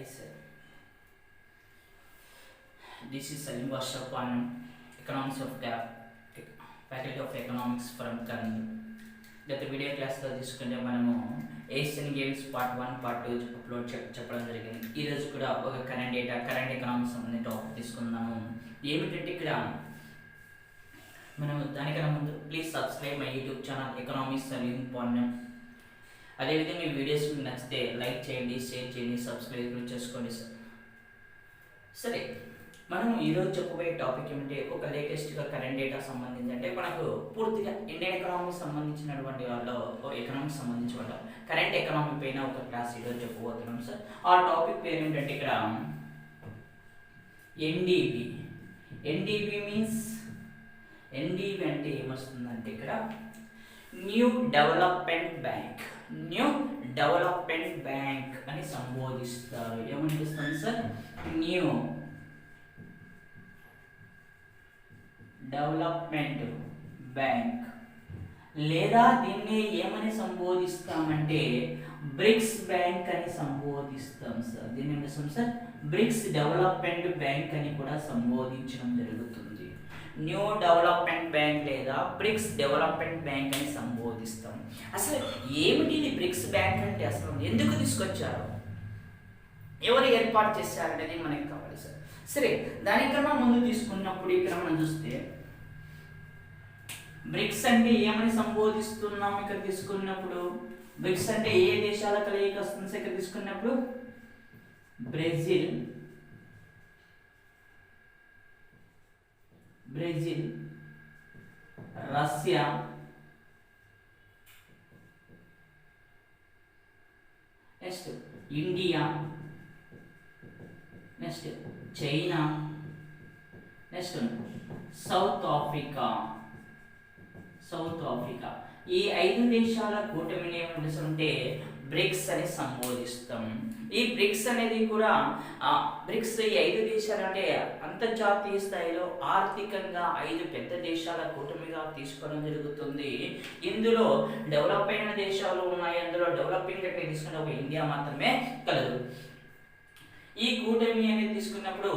Hi sir, this is Salim Bashar on Economics of Faculty of Economics from Karandu. గత video క్లాస్లో తీసుకుంటే మనము Asian games part 1 part 2 upload చెప్పడం జరిగింది. ఈరోజు కూడా ఒక కరెంట్ ఎకనామిక్స్ సంబంధించిన టాపిక్ తీసుకుందాము. ఏమిటంటే ఇక్కడ మనము దానికన్నా ముందు please subscribe my YouTube channel economics Saleem Pandyam. అదేవిధంగా ఈ వీడియోస్ మీకు నచ్చితే లైక్ చేయండి, షేర్ చేయండి, సబ్స్క్రైబ్ చేసుకోండి సార్. సరే, మనం ఈరోజు చెప్పబోయే టాపిక్ ఏమంటే ఒక లేటెస్ట్గా కరెంట్ డేటా సంబంధించి, అంటే మనకు పూర్తిగా ఇండియన్ ఎకనామీకి సంబంధించినటువంటి వాళ్ళు ఎకనామిక్స్ సంబంధించి వాళ్ళు కరెంట్ ఎకనామీ పైన ఒక క్లాస్ ఈరోజు చెప్పబోతున్నాం సార్. ఆ టాపిక్ పేరు ఏంటంటే ఇక్కడ ఎన్డీబీ. ఎన్డీబీ మీన్స్ ఎన్డీబీ అంటే ఏమొస్తుందంటే ఇక్కడ new development bank. New development bank అని సంబోధిస్తారు. ఏమని పిలుస్తాం సార్? న్యూ డెవలప్మెంట్ బ్యాంక్, లేదా దీన్ని ఏమని సంబోధిస్తామంటే బ్రిక్స్ బ్యాంక్ అని సంబోధిస్తాం సార్. దీన్ని ఏం చేస్తాం సార్? బ్రిక్స్ డెవలప్మెంట్ బ్యాంక్ అని కూడా సంబోధించడం జరుగుతుంది. న్యూ డెవలప్మెంట్ బ్యాంక్ లేదా బ్రిక్స్ డెవలప్మెంట్ బ్యాంక్ అని సంబోధిస్తాం. అసలు ఏమిటి ఇది బ్రిక్స్ బ్యాంక్ అంటే? అసలు ఎందుకు తీసుకొచ్చారు, ఎవరు ఏర్పాటు చేశారు అనేది మనకి కావాలి సార్. సరే, దానికన్నా ముందు తీసుకున్నప్పుడు ఇక్కడ మనం చూస్తే బ్రిక్స్ అంటే ఏమని సంబోధిస్తున్నాం. ఇక్కడ తీసుకున్నప్పుడు బ్రిక్స్ అంటే ఏ దేశాల కలయిక వస్తుంది ఇక్కడ తీసుకున్నప్పుడు? Brazil, Russia, next India, next China, next south Africa. ఈ 5 దేశాల కూటమిని ఏమంటే బ్రిక్స్ అని సంబోధిస్తాం. ఈ బ్రిక్స్ అనేది కూడా బ్రిక్స్ ఈ 5 దేశాలు అంటే అంతర్జాతీయ స్థాయిలో ఆర్థికంగా 5 పెద్ద దేశాల కూటమిగా తీసుకోవడం జరుగుతుంది. ఇందులో డెవలప్ అయిన దేశాలు ఉన్నాయి, అందులో డెవలపింగ్ కంట్రీ తీసుకున్న ఒక ఇండియా మాత్రమే కలదు. ఈ కూటమి అనేది తీసుకున్నప్పుడు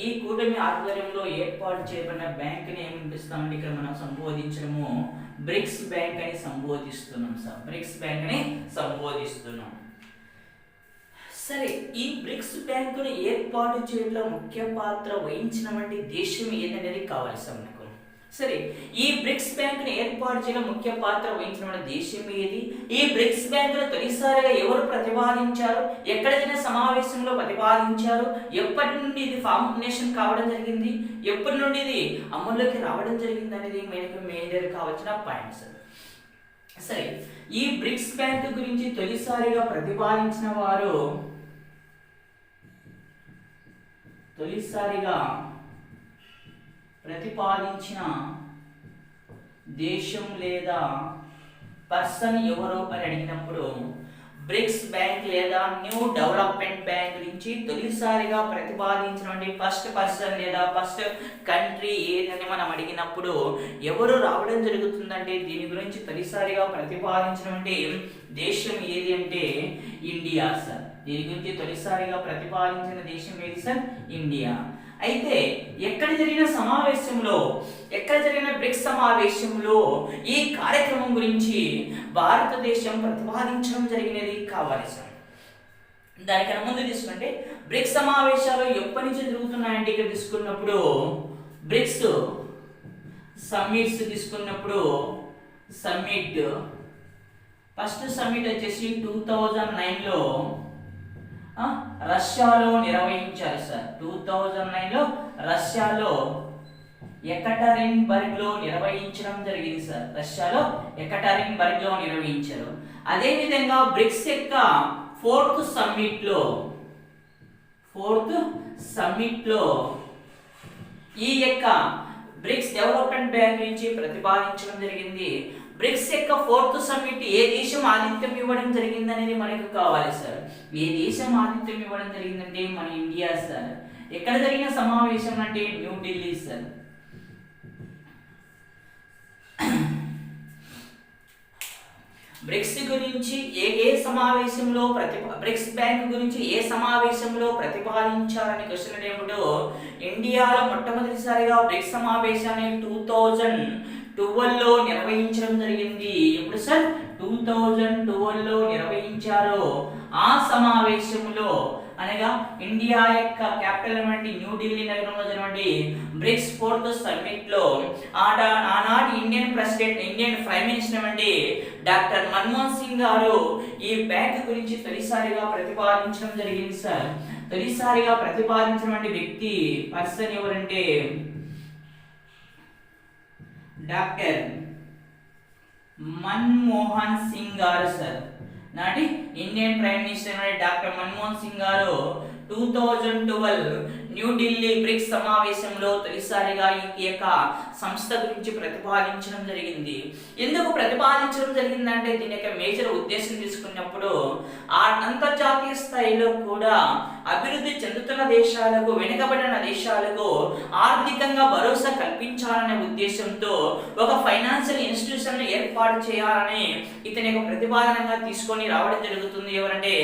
ఈ కూటమి ఆధ్వర్యంలో ఏర్పాటు చేయబడిన బ్యాంకుని ఏమి పిలుస్తామంటే ఇక్కడ మనం సంబోధించడము బ్రిక్స్ బ్యాంక్ అని సంబోధిస్తున్నాం సార్. బ్రిక్స్ బ్యాంక్ అని సంబోధిస్తున్నాం. సరే, ఈ బ్రిక్స్ బ్యాంకును ఏర్పాటు చేయడంలో ముఖ్య పాత్ర వహించిన వంటి దేశం ఏదనేది కావాలి సార్ మనకు. సరే, ఈ బ్రిక్స్ బ్యాంకును ఏర్పాటు చేయడం ముఖ్య పాత్ర వహించిన దేశం ఏది? ఈ బ్రిక్స్ బ్యాంకును తొలిసారిగా ఎవరు ప్రతిపాదించారు? ఎక్కడ జరిగిన సమావేశంలో ప్రతిపాదించారు? ఎప్పటి నుండి ఇది ఫార్మేషన్ కావడం జరిగింది? ఎప్పటి నుండి ఇది అమల్లోకి రావడం జరిగింది అనేది మనకు మేజర్ కావాల్సిన పాయింట్స్. సరే, ఈ బ్రిక్స్ బ్యాంక్ గురించి తొలిసారిగా ప్రతిపాదించిన వారు ప్రతిపాదించిన దేశం లేదా పర్సన్ ఎవరు అని అడిగినప్పుడు బ్రిక్స్ బ్యాంక్ లేదా న్యూ డెవలప్మెంట్ బ్యాంక్ గురించి తొలిసారిగా ప్రతిపాదించినటువంటి ఫస్ట్ పర్సన్ లేదా ఫస్ట్ కంట్రీ ఏదని మనం అడిగినప్పుడు ఎవరు రావడం జరుగుతుందంటే దీని గురించి తొలిసారిగా ప్రతిపాదించినటువంటి దేశం ఏది అంటే ఇండియా సార్. దీని గురించి తొలిసారిగా ప్రతిపాదించిన దేశం ఏది సార్? ఇండియా. అయితే ఎక్కడ జరిగిన బ్రిక్స్ సమావేశంలో ఈ కార్యక్రమం గురించి భారతదేశం ప్రతిపాదించడం జరిగినది కావాలి సార్. దానికన్నా ముందు తీసుకుంటే బ్రిక్స్ సమావేశాలు ఎప్పటి నుంచి జరుగుతున్నాయంటే ఇక్కడ తీసుకున్నప్పుడు బ్రిక్స్ సమ్మిట్స్ తీసుకున్నప్పుడు ఫస్ట్ సమ్మిట్ వచ్చేసి 2009లో రష్యాలో నిర్వహించారు సార్. 2009లో రష్యాలో ఎకటెరిన్బర్గ్ లో నిర్వహించడం జరిగింది సార్. రష్యాలో ఎకటెరిన్బర్గ్ లో నిర్వహించారు. అదే విధంగా బ్రిక్స్ యొక్క ఫోర్త్ సమ్మిట్ లో ఈ యొక్క బ్రిక్స్ డెవలప్మెంట్ బ్యాంక్ నుంచి ప్రతిపాదించడం జరిగింది. బ్రిక్స్ యొక్క ఫోర్త్ సమ్మిట్ ఏ దేశం ఆతిథ్యం ఇవ్వడం జరిగింది అనేది మనకు కావాలి సార్. ఏ దేశం ఆతిథ్యం ఇవ్వడం జరిగిందంటే మన ఇండియా సార్. ఎక్కడ జరిగిన సమావేశం అంటే న్యూఢిల్లీ సార్. బ్రిక్స్ గురించి ఏ సమావేశంలో బ్రిక్స్ బ్యాంక్ గురించి ఏ సమావేశంలో ప్రతిపాదించారని క్వశ్చన్ ఏమిటో, ఇండియాలో మొట్టమొదటిసారిగా బ్రిక్స్ సమావేశాన్ని 2012లో నిర్వహించడం జరిగింది. ఎప్పుడు సార్? 2012లో నిర్వహించారు. ఆ సమావేశంలో అనగా ఇండియా యొక్క క్యాపిటల్ అయినటువంటి న్యూఢిల్లీ నగరంలో జరిగినటువంటి బ్రిక్స్ 4th సమ్మిట్ లో ఆనాటి ఇండియన్ ప్రైమ్ మినిస్టర్ అండి డాక్టర్ మన్మోహన్ సింగ్ గారు ఈ బ్యాంక్ గురించి తొలిసారిగా ప్రతిపాదించడం జరిగింది సార్. తొలిసారిగా ప్రతిపాదించినటువంటి వ్యక్తి పర్సన్ ఎవరంటే డాక్టర్ మన్మోహన్ సింగ్ గారు సార్. నాటి Indian prime minister doctor Manmohan Singh గారు 2012 న్యూఢిల్లీ బ్రిక్స్ సమావేశంలో తొలిసారిగా ఈ యొక్క సంస్థ గురించి ప్రతిపాదించడం జరిగింది. ఎందుకు ప్రతిపాదించడం జరిగిందంటే దీని యొక్క మేజర్ ఉద్దేశం తీసుకున్నప్పుడు ఆ అంతర్జాతీయ స్థాయిలో కూడా అభివృద్ధి చెందుతున్న దేశాలకు, వెనుకబడిన దేశాలకు ఆర్థికంగా భరోసా కల్పించాలనే ఉద్దేశంతో ఒక ఫైనాన్షియల్ ఇన్స్టిట్యూషన్ ఏర్పాటు చేయాలని ఇతని యొక్క ప్రతిపాదనగా తీసుకొని రావడం జరుగుతుంది. ఎవరంటే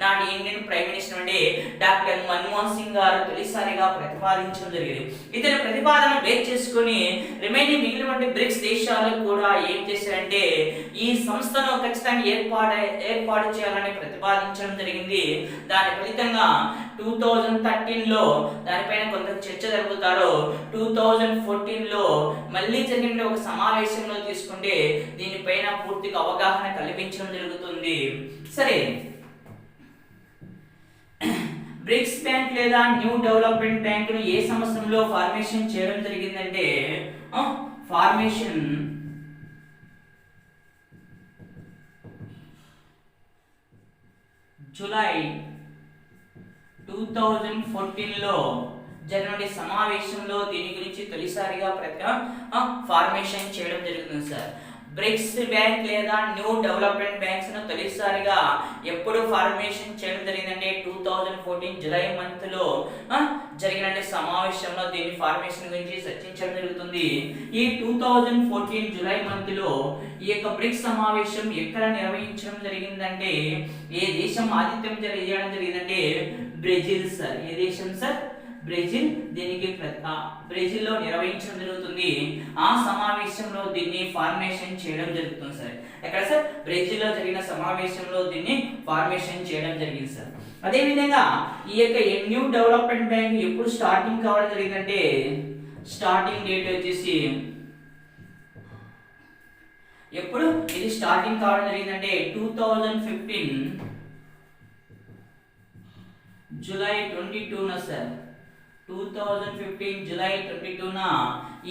నాటి ఇండియన్ ప్రైమ్ మినిస్టర్ అంటే డాక్టర్ మన్మోహన్ సింగ్ గారు తొలిసారిగా ప్రతిపాదించడం జరిగింది. ఇతని ప్రతిపాదన బేస్ చేసుకుని రిమైనింగ్ మిగిలిన బ్రిక్స్ దేశాలకు కూడా ఏం చేశారంటే ఈ సంస్థను ఖచ్చితంగా ఏర్పాటు చేయాలని ప్రతిపాదించడం జరిగింది. దాని ఫలితంగా 2013లో దానిపైన కొంత చర్చ జరుపుతారు. 2014లో మళ్ళీ జరిగిన ఒక సమావేశంలో తీసుకుంటే దీనిపైన పూర్తిగా అవగాహన కల్పించడం జరుగుతుంది. సరే, బ్రిక్స్ బ్యాంక్ లేదా న్యూ డెవలప్మెంట్ బ్యాంక్ ను ఏ సంవత్సరంలో ఫార్మేషన్ చేయడం జరిగిందంటే ఫార్మేషన్ జూలై 2014లో జరిగిన సమావేశంలో దీని గురించి తొలిసారిగా ఫార్మేషన్ చేయడం జరుగుతుంది సార్. బ్రిక్స్ బ్యాంక్ లేదా న్యూ డెవలప్మెంట్ బ్యాంక్స్ ను తొలిసారిగా ఎప్పుడు ఫార్మేషన్ చేయడం జరిగిందంటే 2014 జూలై మంత్ లో జరిగిన సమావేశంలో దీని ఫార్మేషన్ గురించి చర్చించడం జరుగుతుంది. ఈ 2014 జూలై మంత్ లో ఈ యొక్క బ్రిక్స్ సమావేశం ఎక్కడ నిర్వహించడం జరిగిందంటే ఏ దేశం ఆతిథ్యం చేయడం జరిగిందంటే బ్రెజిల్ సార్. ఏ దేశం సార్? బ్రెజిల్. దీనికి బ్రెజిల్లో నిర్వహించడం జరుగుతుంది. ఆ సమావేశంలో దీన్ని ఫార్మేషన్ చేయడం జరుగుతుంది సార్. ఎక్కడ సార్? బ్రెజిల్లో జరిగిన సమావేశంలో దీన్ని ఫార్మేషన్ చేయడం జరిగింది సార్. అదే విధంగా ఈ యొక్క న్యూ డెవలప్మెంట్ బ్యాంక్ ఎప్పుడు స్టార్టింగ్ కావడం జరిగిందంటే స్టార్టింగ్ డేట్ వచ్చేసి ఎప్పుడు ఇది స్టార్టింగ్ కావడం జరిగిందంటే 2015 జూలై 22న సార్. 2015 జూలై 22న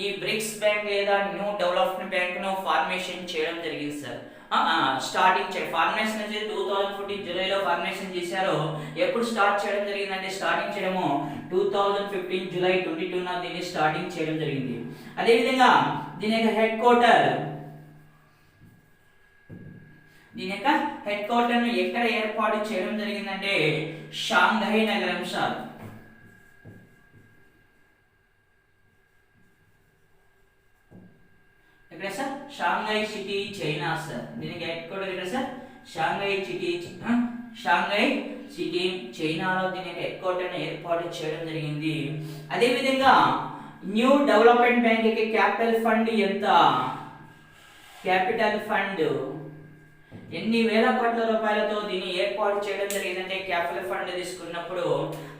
ఈ బ్రిక్స్ బ్యాంక్ లేదా న్యూ డెవలప్మెంట్ బ్యాంక్ ను ఫార్మేషన్ చేయడం జరిగింది సార్. స్టార్టింగ్ ఫార్మేషన్ అయితే 2014 జూలైలో ఫార్మేషన్ చేశారు. ఎప్పుడు స్టార్ట్ చేయడం జరిగిందంటే స్టార్టింగ్ చేయడము 2015 జూలై 22న దీన్ని స్టార్టింగ్ చేయడం జరిగింది. అదే విధంగా దీని యొక్క హెడ్ క్వార్టర్ ను ఎక్కడ ఏర్పాటు చేయడం జరిగిందంటే షాంఘై నగరం సార్. ఎక్కడ sir? Shanghai city, China sir. దీనికి హెడ్ క్వార్టర్ ఎక్కడ సార్? షాంఘై సిటీ చైనాలో దీని హెడ్ క్వార్టర్ ను ఏర్పాటు చేయడం జరిగింది. అదే విధంగా న్యూ డెవలప్మెంట్ బ్యాంక్ కి క్యాపిటల్ ఫండ్ ఎంత? క్యాపిటల్ ఫండ్ ఎన్ని వేల కోట్ల రూపాయలతో దీన్ని ఏర్పాటు చేయడం జరిగిందంటే క్యాపిటల్ ఫండ్ తీసుకున్నప్పుడు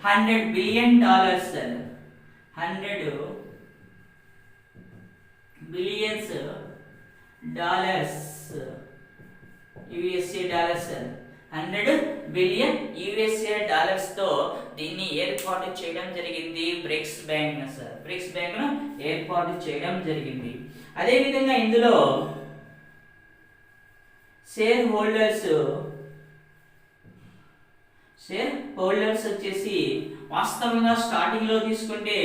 $100 billion sir. 100 billions dollars, USA dollars. 100 billion USA dollars తో దీన్ని ఏర్పాటు చేయడం జరిగింది bricks bank sir. Bricks bank ను ఏర్పాటు చేయడం జరిగింది. అదే విధంగా ఇందులో షేర్ హోల్డర్స్ వచ్చేసి వాస్తవంగా స్టార్టింగ్ లో తీసుకుంటే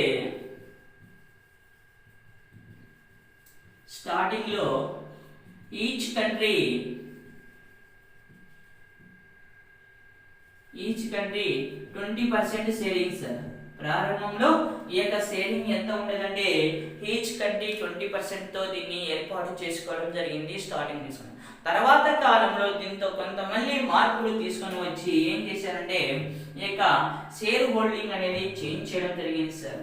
స్టార్టింగ్ లో ఈచ్ కంట్రీ 20% షేరింగ్ సార్. ప్రారంభంలో ఈ యొక్క షేరింగ్ ఎంత ఉండదంటే ఈచ్ కంట్రీ 20% తో దీన్ని ఏర్పాటు చేసుకోవడం జరిగింది స్టార్టింగ్ తీసుకుని. తర్వాత కాలంలో దీంతో కొంత మళ్ళీ మార్పులు తీసుకొని వచ్చి ఏం చేశారంటే ఈ యొక్క షేర్ హోల్డింగ్ అనేది చేంజ్ చేయడం జరిగింది సార్.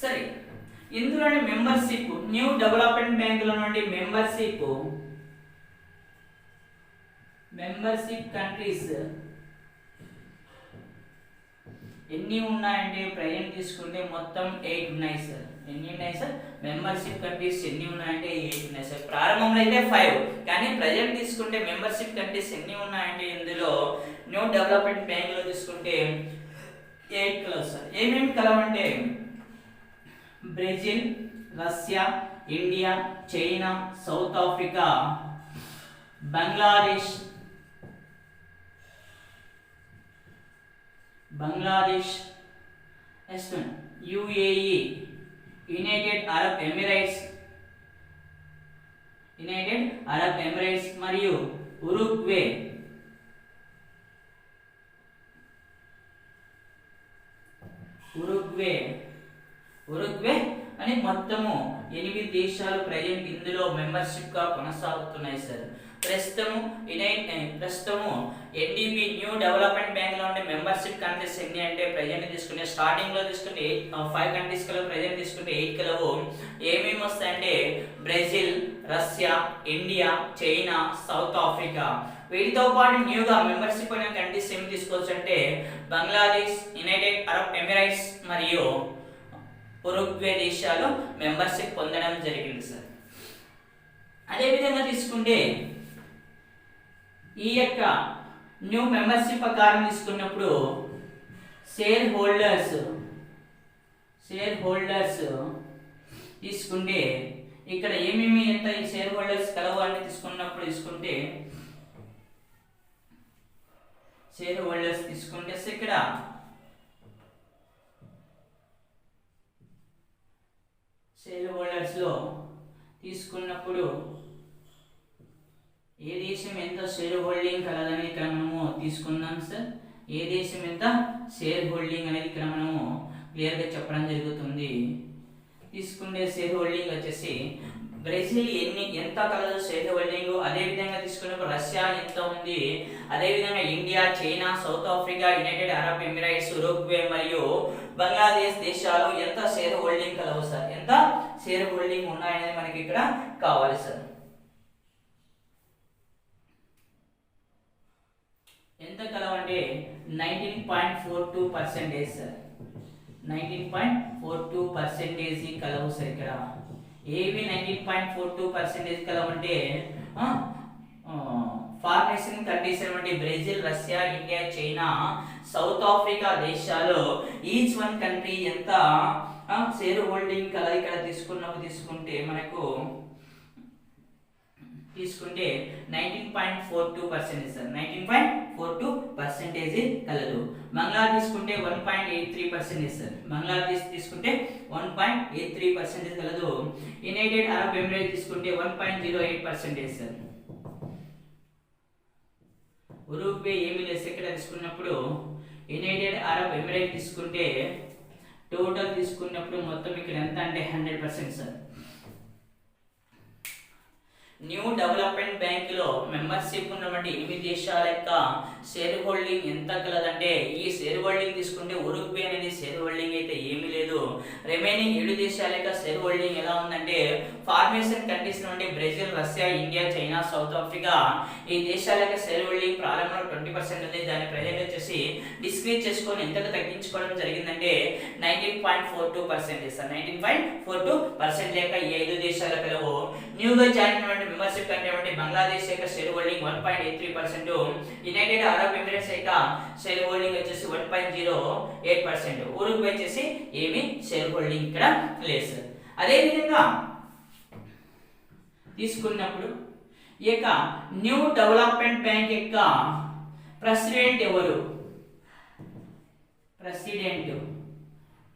సరే, ఇందులోని మెంబర్షిప్ న్యూ డెవలప్మెంట్ బ్యాంకుల నుండి మెంబర్షిప్ కంట్రీస్ ఎన్ని ఉన్నాయంటే ప్రజెంట్ తీసుకుంటే మొత్తం 8 ఉన్నాయి సార్. ఎన్ని ఉన్నాయి సార్? మెంబర్షిప్ కంట్రీస్ ఎన్ని ఉన్నాయంటే 8 ఉన్నాయి సార్. ప్రారంభంలో అయితే 5, కానీ ప్రజెంట్ తీసుకుంటే మెంబర్షిప్ కంట్రీస్ ఎన్ని ఉన్నాయంటే ఇందులో న్యూ డెవలప్మెంట్ బ్యాంకులో తీసుకుంటే 8 కలవు సార్. ఏమేమి కలవంటే Brazil, Russia, India, China, South Africa, Bangladesh, UAE, United Arab Emirates మరియు ఉరుగ్వే. అని మొత్తము 8 దేశాలు ప్రజెంట్ ఇందులో మెంబర్షిప్ గా కొనసాగుతున్నాయి సార్. ప్రస్తుతము ఎన్డీబీ న్యూ డెవలప్మెంట్ బ్యాంక్ లో ఉండే మెంబర్షిప్ కంట్రీస్ ఎన్ని అంటే ప్రజెంట్ తీసుకుంటే స్టార్టింగ్ లో తీసుకుంటే 5 కంట్రీస్ కలవు, ప్రజెంట్ తీసుకుంటే 8 కలవు. ఏమేమి వస్తాయంటే Brazil, Russia, India, China, South Africa. వీటితో పాటు న్యూగా మెంబర్షిప్ అయిన కంట్రీస్ ఏమి తీసుకోవచ్చు అంటే బంగ్లాదేశ్, యునైటెడ్ అరబ్ ఎమిరేట్స్ మరియు ఉరుగ్వే దేశాలు మెంబర్షిప్ పొందడం జరిగింది సార్. అదే విధంగా తీసుకుంటే ఈ యొక్క న్యూ మెంబర్షిప్ ప్రకారం తీసుకున్నప్పుడు షేర్ హోల్డర్స్ తీసుకుంటే ఇక్కడ ఏమేమి ఎంత ఈ షేర్ హోల్డర్స్ కలవు అని తీసుకుంటే షేర్ హోల్డర్స్ తీసుకుంటే ఇక్కడ షేర్ హోల్డర్స్ లో తీసుకున్నప్పుడు ఏ దేశం ఎంత షేర్ హోల్డింగ్ కలదని ఇక్కడ మనము తీసుకుందాం సార్. ఏ దేశం ఎంత షేర్ హోల్డింగ్ అనేది ఇక్కడ మనము క్లియర్ గా చెప్పడం జరుగుతుంది. తీసుకుంటే షేర్ హోల్డింగ్ వచ్చేసి బ్రెజిల్ ఎంత కలదు షేర్ హోల్డింగ్, అదే విధంగా తీసుకున్నప్పుడు రష్యా ఎంత ఉంది, అదే విధంగా India, China, South Africa, United Arab Emirates, Uruguay మరియు బంగ్లాదేశ్ దేశాలు ఎంత షేర్ హోల్డింగ్ కలవు సార్, ఎంత షేర్ హోల్డింగ్ ఉన్నాయనేది మనకి ఇక్కడ కావాలి సార్. ఎంత కలవంటే 19.42% సార్. 19.42% కలవు సార్. ఇక్కడ ఏవి 19.42% కలవంటే ఫార్మేషన్ కంట్రీస్ అంటే Brazil, Russia, India, China, South Africa దేశాలు ఈచ్ వన్ కంట్రీ ఎంత షేర్ హోల్డింగ్ కల ఇక్కడ తీసుకుంటే మనకు 19.42% సార్. 19.42% కలదు. బంగ్లాదేశ్ తీసుకుంటే 1.83% సార్. బంగ్లాదేశ్ తీసుకుంటే 1.83% కలదు. యునైటెడ్ అరబ్ ఎమిరేట్స్ తీసుకుంటే 1.08% సార్. ఉరుగ్వే ఏమి లేదు ఇక్కడ తీసుకున్నప్పుడు యునైటెడ్ అరబ్ ఎమిరేట్స్ తీసుకుంటే టోటల్ తీసుకున్నప్పుడు మొత్తం ఇక్కడ ఎంత అంటే 100% సార్. న్యూ డెవలప్మెంట్ బ్యాంక్ లో మెంబర్షిప్ ఉన్నటువంటి 8 దేశాల యొక్క షేర్ హోల్డింగ్ ఎంత కలదంటే ఈ షేర్ హోల్డింగ్ తీసుకుంటే ఉరుగ్వే అనేది షేర్ హోల్డింగ్ అయితే ఏమీ లేదు. రిమైనింగ్ 7 దేశాల యొక్క షేర్ హోల్డింగ్ ఎలా ఉందంటే ఫార్మేషన్ కంట్రీస్ నుండి Brazil, Russia, India, China, South Africa ఈ దేశాల యొక్క షేర్ హోల్డింగ్ ప్రారంభంలో 20% ఉంది. దాని ప్రెజెంట్ వచ్చేసి డిస్క్రీజ్ చేసుకొని ఎంతగా తగ్గించుకోవడం జరిగిందంటే 19.42% సార్. 19.42% లేక ఈ 5 దేశాల కలవు. న్యూగా జాయిన్ అయినటువంటి మెంబర్షిప్ కంటే బంగ్లాదేశ్ యొక్క share holding 1.83%, United Arab Emirates యొక్క షేర్ హోల్డింగ్ వచ్చేసి 1.08%, ఉరుగ్వే వచ్చేసి ఏమి షేర్ హోల్డింగ్ ఇక్కడ లేదు సార్. అదేవిధంగా తీసుకున్నప్పుడు ఈ యొక్క న్యూ డెవలప్మెంట్ బ్యాంక్ యొక్క ప్రెసిడెంట్ ఎవరు? ప్రెసిడెంట్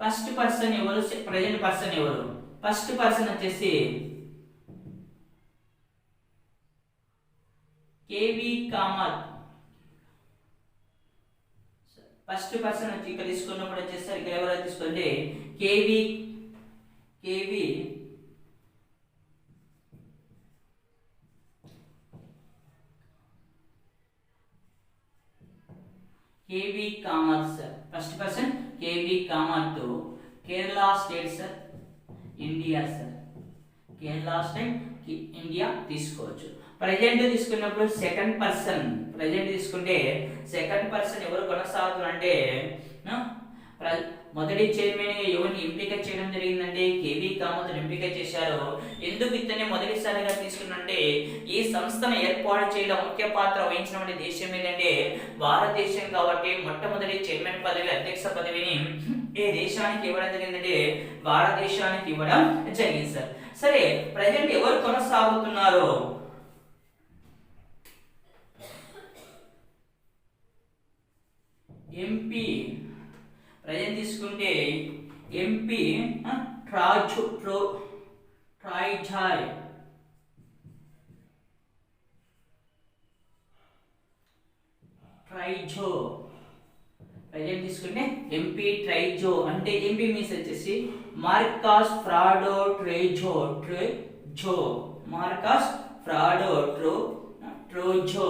ఫస్ట్ పర్సన్ ఎవరు? ప్రెజెంట్ పర్సన్ ఎవరు? ఫస్ట్ పర్సన్ వచ్చేసి కేవి కామత్. ఫస్ట్ పర్సన్ వచ్చి ఇక్కడ తీసుకున్నప్పుడు వచ్చేసరికి ఇక్కడ ఎవరైతే తీసుకోండి KV Kamath sir. First person KV Kamath, Kerala state sir, India sir. Kerala state India తీసుకోవచ్చు. ప్రెజెంట్ తీసుకున్నప్పుడు సెకండ్ పర్సన్, ప్రెజెంట్ తీసుకుంటే సెకండ్ పర్సన్ ఎవరు కొనసాగుతున్నారంటే మొదటి చైర్మన్ గా ఎవరిని ఎంపిక చేయడం జరిగిందంటే కేవి కామత్ ఎంపిక చేశారు. ఎందుకు ఇతనే మొదటిసారిగా తీసుకున్నంటే ఈ సంస్థను ఏర్పాటు చేయడం ముఖ్య పాత్ర వహించినటువంటి దేశం ఏంటంటే భారతదేశం కాబట్టి మొట్టమొదటి చైర్మన్ పదవి, అధ్యక్ష పదవిని ఏ దేశానికి ఇవ్వడం జరిగిందంటే భారతదేశానికి ఇవ్వడం జరిగింది సార్. సరే, ప్రజెంట్ ఎవరు కొనసాగుతున్నారు? ఎంపీ ప్రజెంట్ తీసుకుంటే ఎంపీ ట్రైజాయ్. ప్రజెంట్ తీసుకుంటే ఎంపీ ట్రైజో అంటే ఎంపీ మీన్స్ వచ్చేసి మార్కస్ ఫ్రాడో ట్రైజో. మార్కస్ ఫ్రాడో ట్రోజో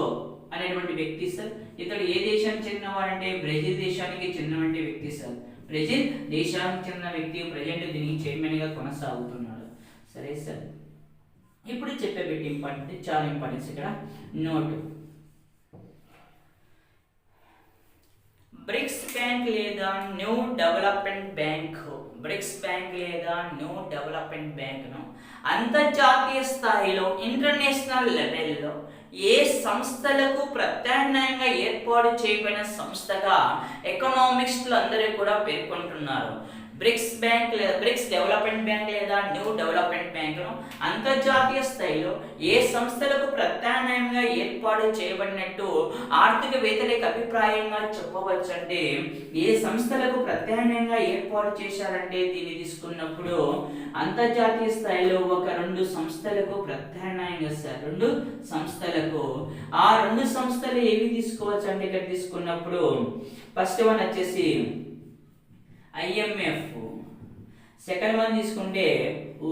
అనేటువంటి వ్యక్తి సార్. ఇతడు ఏ దేశానికి చెందినవాడంటే బ్రెజిల్ దేశానికి చెందినటువంటి వ్యక్తి సార్. బ్రెజిల్ దేశానికి చెందిన వ్యక్తి ప్రజెంట్ దీనికి చైర్మన్ గా కొనసాగుతున్నాడు. సరే సార్, ఇప్పుడు చెప్పే బిట్ ఇంపార్టెంట్, చాలా ఇంపార్టెన్స్ ఇక్కడ నోట్. బ్రిక్స్ బ్యాంక్ లేదా new development bank, bricks bank లేదా న్యూ డెవలప్మెంట్ బ్యాంక్ ను అంతర్జాతీయ స్థాయిలో ఇంటర్నేషనల్ లెవెల్లో ఏ సంస్థలకు ప్రత్యామ్నాయంగా ఏర్పాటు చేయబడిన సంస్థగా ఎకనామిక్స్లు అందరూ కూడా పేర్కొంటున్నారు. బ్రిక్స్ బ్యాంక్ లేదా బ్రిక్స్ డెవలప్మెంట్ బ్యాంక్ లేదా న్యూ డెవలప్మెంట్ బ్యాంకును అంతర్జాతీయ స్థాయిలో ఏ సంస్థలకు ప్రత్యామ్నాయంగా ఏర్పాటు చేయబడినట్టు ఆర్థికవేత్తలకు అభిప్రాయంగా చెప్పవచ్చు అంటే ఏ సంస్థలకు ప్రత్యామ్నాయంగా ఏర్పాటు చేశారంటే దీన్ని తీసుకున్నప్పుడు అంతర్జాతీయ స్థాయిలో ఒక 2 సంస్థలకు ప్రత్యామ్నాయంగా సార్. 2 సంస్థలకు. ఆ 2 సంస్థలు ఏవి తీసుకోవచ్చు అంటే ఇక్కడ తీసుకున్నప్పుడు ఫస్ట్ వన్ వచ్చేసి IMF, సెకండ్ వన్ తీసుకుంటే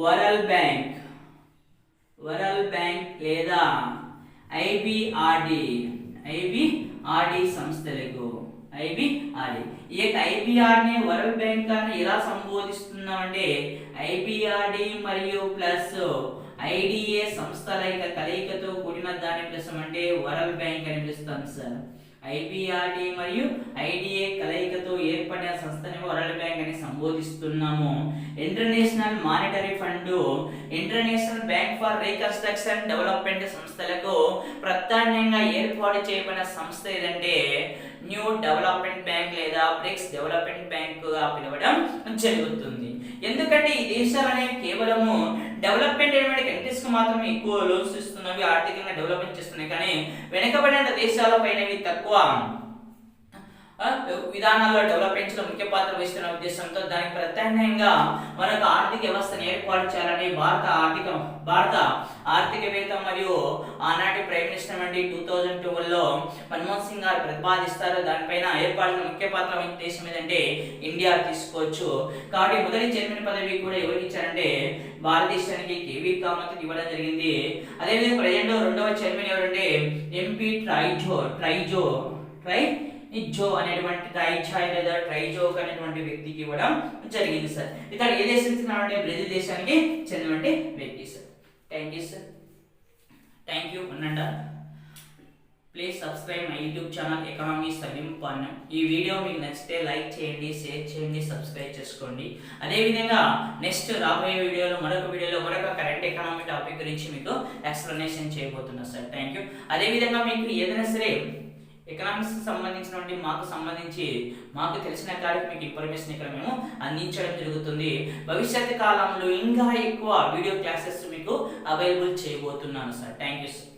వరల్డ్ బ్యాంక్ లేదా IBRD సంస్థలకు. ఈ యొక్క IBRD ని వరల్డ్ బ్యాంక్ అని ఎలా సంబోధిస్తున్నామంటే IBRD మరియు ప్లస్ IDA సంస్థల యొక్క కలయికతో కూడిన దాని పిలుస్తామంటే వరల్డ్ బ్యాంక్ అని పిలుస్తాం సార్. IBRD మరియు IDA కలయికతో ఏర్పడిన సంస్థని వరల్డ్ బ్యాంక్ అని సంబోధిస్తున్నాము. International monetary fund, international bank for reconstruction development సంస్థలకు ప్రత్యామ్నాయంగా ఏర్పాటు చేయబడిన సంస్థ ఏదంటే న్యూ డెవలప్మెంట్ బ్యాంక్ లేదా బ్రిక్స్ డెవలప్మెంట్ బ్యాంక్ గా పిలవడం జరుగుతుంది. ఎందుకంటే ఈ దేశాలు అనేవి కేవలము డెవలప్మెంట్ అయిన కంట్రీస్ కు మాత్రమే ఎక్కువ లోన్స్ ఇస్తున్నవి, ఆర్థికంగా డెవలప్మెంట్ చేస్తున్నాయి. కానీ వెనుకబడిన దేశాలపైనవి తక్కువ విధానాల్లో డెవలప్మెంట్ లో ముఖ్య పాత్ర వహిస్తున్న ఉద్దేశంతో దానికి ప్రత్యామ్నాయంగా మనకు ఆర్థిక వ్యవస్థను ఏర్పాటు చేయాలని భారత ఆర్థికవేత్త మరియు ఆనాటి ప్రైమ్ మినిస్టర్ అంటే 2012 లో మన్మోహన్ సింగ్ గారు ప్రతిపాదిస్తారు. దానిపైన ఏర్పాటులో ముఖ్య పాత్ర వహించే దేశం ఏదంటే ఇండియా తీసుకోవచ్చు. కాబట్టి మొదటి చైర్మన్ పదవి కూడా ఎవరికి ఇచ్చారంటే భారతదేశానికి కేవి కామత్ ఇవ్వడం జరిగింది. అదేవిధంగా ప్రజెంట్ 2వ చైర్మన్ ఎవరంటే ఎంపీ ట్రైజో అనేటువంటి ట్రైజో అనేటువంటి వ్యక్తికి ఇవ్వడం జరిగింది సార్. ఇతడు ఏ దేశం చెందిన బ్రెజిల్ దేశానికి చెందినటువంటి వ్యక్తి sir. Thank you sir. Thank you. Please subscribe my YouTube channel economy సమీపన్నం. ఈ వీడియో మీకు నచ్చితే లైక్ చేయండి, షేర్ చేయండి, సబ్స్క్రైబ్ చేసుకోండి. అదేవిధంగా నెక్స్ట్ రాబోయే వీడియోలో మరొక కరెంట్ ఎకనామీ టాపిక్ గురించి మీకు ఎక్స్ప్లెనేషన్ చేయబోతున్నా సార్. Thank you. అదేవిధంగా మీకు ఏదైనా సరే ఎకనామిక్స్ సంబంధించినటువంటి మాకు తెలిసిన కాడికి మీకు ఇన్ఫర్మేషన్ ఇక్కడ మేము అందించడం జరుగుతుంది. భవిష్యత్తు కాలంలో ఇంకా ఎక్కువ వీడియో క్లాసెస్ మీకు అవైలబుల్ చేయబోతున్నాను సార్. Thank you sir.